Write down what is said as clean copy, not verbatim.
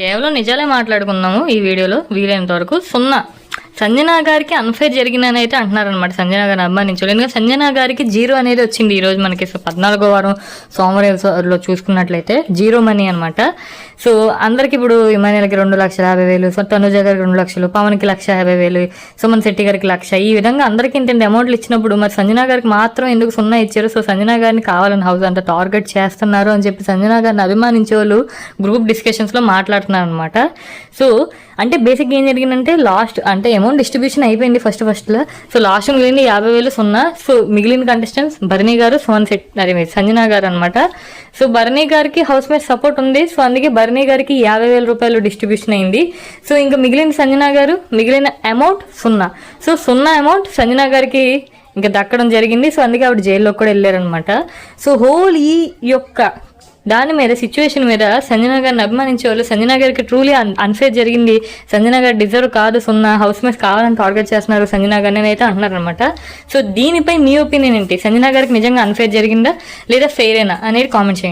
కేవలం నిజాలే మాట్లాడుకుందాము ఈ వీడియోలో వీలైనంత వరకు. సున్నా సంజనా గారికి అన్ఫేర్ జరిగిందని అయితే అంటున్నారనమాట సంజనా గారిని అభిమానించారు. ఎందుకంటే సంజనా గారికి 0 అనేది వచ్చింది ఈరోజు మనకి. సో 14వ వారం సోమవారంలో చూసుకున్నట్లయితే 0 మనీ అనమాట. సో అందరికి ఇప్పుడు ఇమానియల్కి 2,50,000, సో తనుజ గారికి 2 లక్షలు, పవన్కి 1,50,000, సుమన్ శెట్టి గారికి 1,00,000, ఈ విధంగా అందరికీ ఇంత అమౌంట్లు ఇచ్చినప్పుడు మరి సంజనా గారికి మాత్రం ఎందుకు 0 ఇచ్చారు? సో సంజనా గారిని కావాలని హౌస్ అంత టార్గెట్ చేస్తున్నారు అని చెప్పి సంజనా గారిని అభిమానించే వాళ్ళు గ్రూప్ డిస్కషన్స్లో మాట్లాడుతున్నారు అనమాట. సో అంటే బేసిక్గా ఏం జరిగిందంటే లాస్ట్ అంటే అమౌంట్ డిస్ట్రిబ్యూషన్ అయిపోయింది ఫస్ట్లో. సో లాస్ట్ మిగిలింది 50,000 0. సో మిగిలిన కంటెస్టెంట్స్ భరణి గారు, సుమన్ శెట్టి, అదే సంజనా గారు అనమాట. సో భరణి గారికి హౌస్ మేట్ సపోర్ట్ ఉంది. సో అందుకే భరణి గారికి 50,000 రూపాయలు డిస్ట్రిబ్యూషన్ అయింది. సో ఇంకా మిగిలిన సంజనా గారు మిగిలిన అమౌంట్ 0. సో 0 అమౌంట్ సంజనా గారికి ఇంకా దక్కడం జరిగింది. సో అందుకే ఆవిడ జైల్లోకి కూడా వెళ్ళారనమాట. సో హోల్ ఈ యొక్క దాని మీద సిచ్యువేషన్ మీద సంజనా గారిని అభిమానించే వాళ్ళు సంజనా గారికి ట్రూలీ అన్ఫేర్ జరిగింది, సంజనా గారు డిజర్వ్ కాదు, 0 హౌస్ మేట్స్ కావాలని టార్గెట్ చేస్తున్నారు సంజనా గారిని అయితే అంటున్నారనమాట. సో దీనిపై మీ ఒపీనియన్ ఏంటి? సంజనా గారికి నిజంగా అన్ఫేర్ జరిగిందా లేదా ఫెయిరేనా అనేది కామెంట్ చేయండి.